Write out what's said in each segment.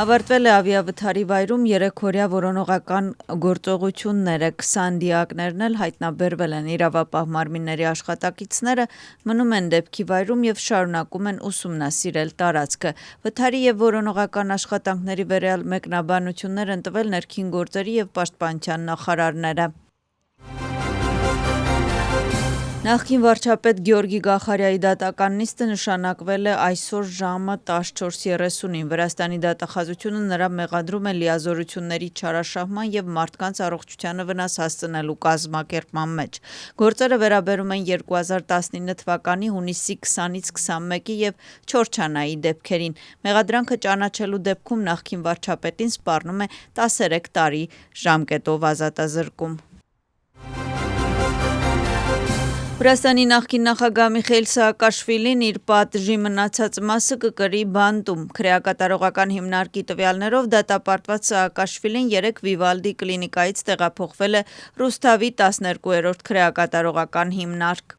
Ավարտվել է ավիավթարի վայրում 3-օրյա որոնողական գործողությունները, 20 դիակներն էլ հայտնաբերվել են, իրավապահ մարմինների աշխատակիցները մնում են դեպքի վայրում և շարունակում են ուսումնասիրել տարածքը։ Վթարի և որոնողական աշխատանքների վերաբերյալ մեկնաբանություններ են տվել ներքին գործերի և պաշտպանության նախարարները։ Նախկին վարչապետ Գյորգի Գախարյայի դատական նիստը նշանակվել է այսօր ժամը 14:30-ին։ Վրաստանի դատախազությունը նրա մեղադրում է լիազորությունների չարաշահման և մարդկանց առողջությանը վնաս հասցնելու կազմակերպման մեջ։ Գործերը վերաբերում են 2019 թվականի հունիսի 20-ից 21-ի և Չորչանայի դեպքերին։ Մեղադրանքը ճանաչելու դեպքում նախկին վարչապետին սպառնում է 13 տարի ժամկետով ազատազրկում։ Վրաստանի նախկին նախագահ Միխեիլ Սաակաշվիլին իր պատժի մնացած մասը կկրի բանտում։ Քրեակատարողական հիմնարկի տվյալներով դատապարտված Սաակաշվիլին 3 Վիվալդի կլինիկայից տեղափոխվել է Ռուսթավի 12-րդ քրեակատարողական հիմնարկ։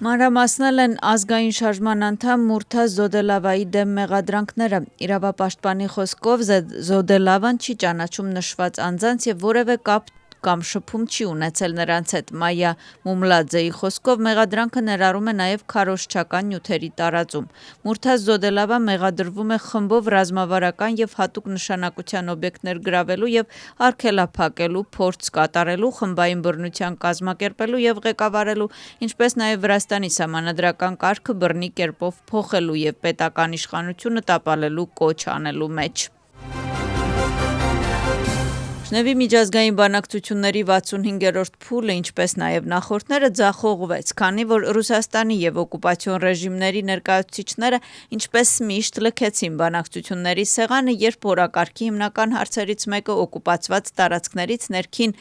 Մանրամասնել են ազգային շարժման անդամ Մուրթազ Զոդելավայի դեմ մեղադրանքները։ Իրավապաշտպանի խոսքով Զոդելավան չի ճանաչում նշված անձանց և որևէ կապ կամ շփում չի ունեցել նրանց հետ։ Մայա Մումլաձեի խոսքով մեղադրանքը ներառում է նաև քարոզչական նյութերի տարածում։ Մուրթազ Զոդելավան մեղադրվում է խմբով ռազմավարական և հատուկ նշանակության օբյեկտներ գրավելու և արգելափակելու փորձ կատարելու, խմբային բռնության կազմակերպելու և ղեկավարելու, ինչպես նաև Վրաստանի սահմանադրական կարգը բռնի կերպով փոխելու և պետական իշխանությունը տապալելու կոչ անելու մեջ։ Ժնևի միջազգային բանակցությունների 65-րդ փուլը, ինչպես նաև նախորդները, ձախողվեց, քանի որ Ռուսաստանի և օկուպացիոն ռեժիմների ներկայացուցիչները ինչպես միշտ լքեցին բանակցությունների սեղանը, երբ օրակարգի հիմնական հարցերից մեկը օկուպացված տարածքներից ներքին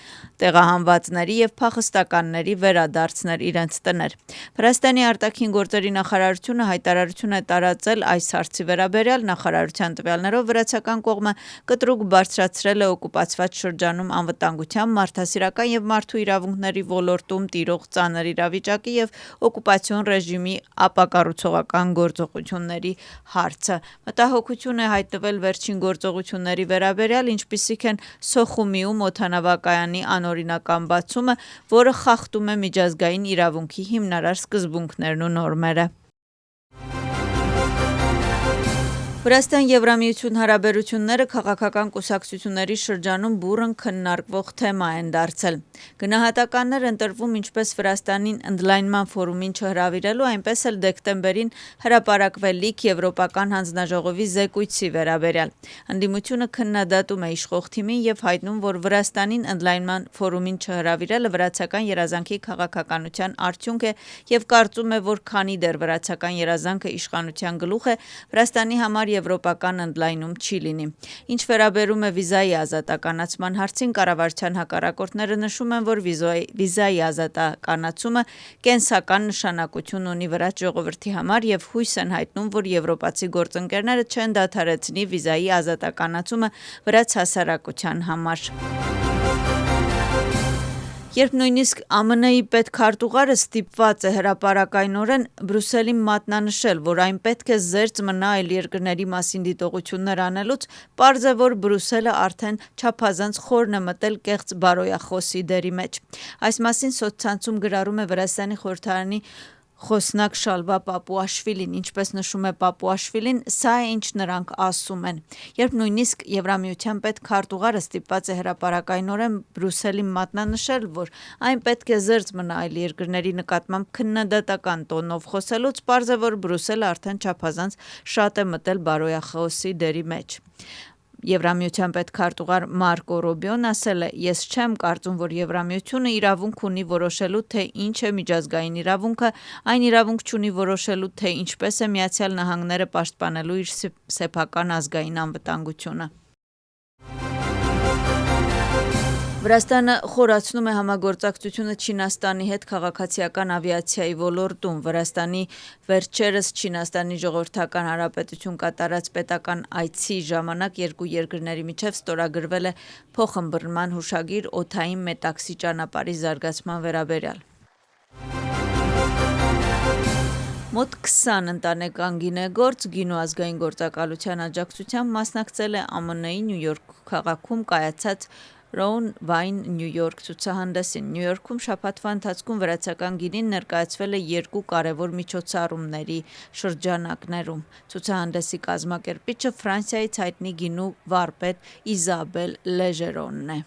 տեղահանվածների և փախստականների վերադարձն էր իրենց տներ։ Վրաստանի արտաքին գործերի նախարարությունը հայտարարություն է տարածել այս հարցի վերաբերյալ։ Նախարարության տվյալներով վրացական կողմը կտրուկ բարձրացրել է օկուպացված շրջանում անվտանգության, մարդասիրական և մարդու իրավունքների ոլորտում տիրող ծանր իրավիճակի և օկուպացիոն ռեժիմի ապակառուցողական գործողությունների հարցը։ Մտահոգություն է հայտնվել վերջին գործողությունների վերաբերյալ, ինչպիսիք են Սոխումիում օդանավակայանի անօրինական բացումը, որը խախտում է միջազգային իրավունքի հիմնարար սկզբունքներն ու նորմերը։ Վրաստան-Եվրամիություն հարաբերությունները քաղաքական կուսակցությունների շրջանում բուռն քննարկվող թեմա են դարձել։ Գնահատականներ են տրվում ինչպես Վրաստանին ընդլայնման ֆորումին չհրավիրելու, այնպես էլ դեկտեմբերին հրապարակվելիք Եվրոպական հանձնաժողովի զեկույցի վերաբերյալ։ Ընդդիմությունը քննադատում է իշխող թիմին և հայտնում, որ Վրաստանին ընդլայնման ֆորումին չհրավիրելը վրացական երազանքի քաղաքականության արդյունք է և կարծում է, որ քանի դեռ վրացական երազանքը իշխանության գլուխ է, Վրաստանի համար եվրոպական ընդլայնում չի լինի։ Ինչ վերաբերում է վիզայի ազատականացման հարցին, կառավարության հակառակորդները նշում են, որ վիզայի ազատականացումը կենսական նշանակություն ունի վրաց ժողովրդի համար և հույս են հայտնում, որ եվրոպացի գործընկերները չեն դադարեցնի վիզայի ազատականացումը վրաց հասարակության համար։ Երբ նույնիսկ ԱՄՆ-ի պետքարտուղարը ստիպված է հրապարակայնորեն Բրյուսելին մատնանշել, որ այն պետք է զերծ մնա այլ երկրների մասին դիտողություններ անելուց, պարզ է, որ Բրյուսելը արդեն չափազանց խորն է մտել կեղծ բարոյախոսի դերի մեջ։ Այս մասին սոցցանցում գրառում է Վրաստանի խորհրդարանի խոսնակ Շալվա Պապուաշվիլին։ Ինչպես նշում է Պապուաշվիլին, սա է, ինչ նրանք ասում են։ Երբ նույնիսկ Եվրամիության պետքարտուղարը ստիպված է հրապարակայնորեն Բրյուսելին մատնանշել, որ այն պետք է զերծ մնա այլ երկրների նկատմամբ քննադատական տոնով խոսելուց, պարզ է, որ Բրյուսելը արդեն չափազանց շատ է մտել բարոյախոսի դերի մեջ։ Եվրամիության պետքարտուղար Մարկո Ռուբիոն ասել է. «Ես չեմ կարծում, որ Եվրամիությունը իրավունք ունի որոշելու, թե ինչ է միջազգային իրավունքը, այն իրավունք չունի որոշելու, թե ինչպես է Միացյալ Նահանգները պաշտպանելու իր սեփական ազգային անվտանգությունը»։ Վրաստանը խորացնում է համագործակցությունը Չինաստանի հետ քաղաքացիական ավիացիայի ոլորտում։ Վրաստանի վերջերս Չինաստանի Ժողովրդական Հանրապետություն կատարած պետական այցի ժամանակ երկու երկրների միջև ստորագրվել է փոխըմբռնման հուշագիր օդային մետաքսի ճանապարհի զարգացման վերաբերյալ։ Մոտ 20 ընտանեկան գինեգործ գինու ազգային գործակալության աջակցությամբ մասնակցել է ԱՄՆ-ի Նյու Յորք քաղաքում կայացած Roan Wine New York ցուցահանդեսին։ Նյու Յորքում շաբաթվա ընթացքում վրացական գինին ներկայացվել է երկու կարևոր միջոցառումների շրջանակներում։ Ցուցահանդեսի կազմակերպիչը Ֆրանսիայից հայտնի գինու վարպետ Իզաբել Լեժերոնն է։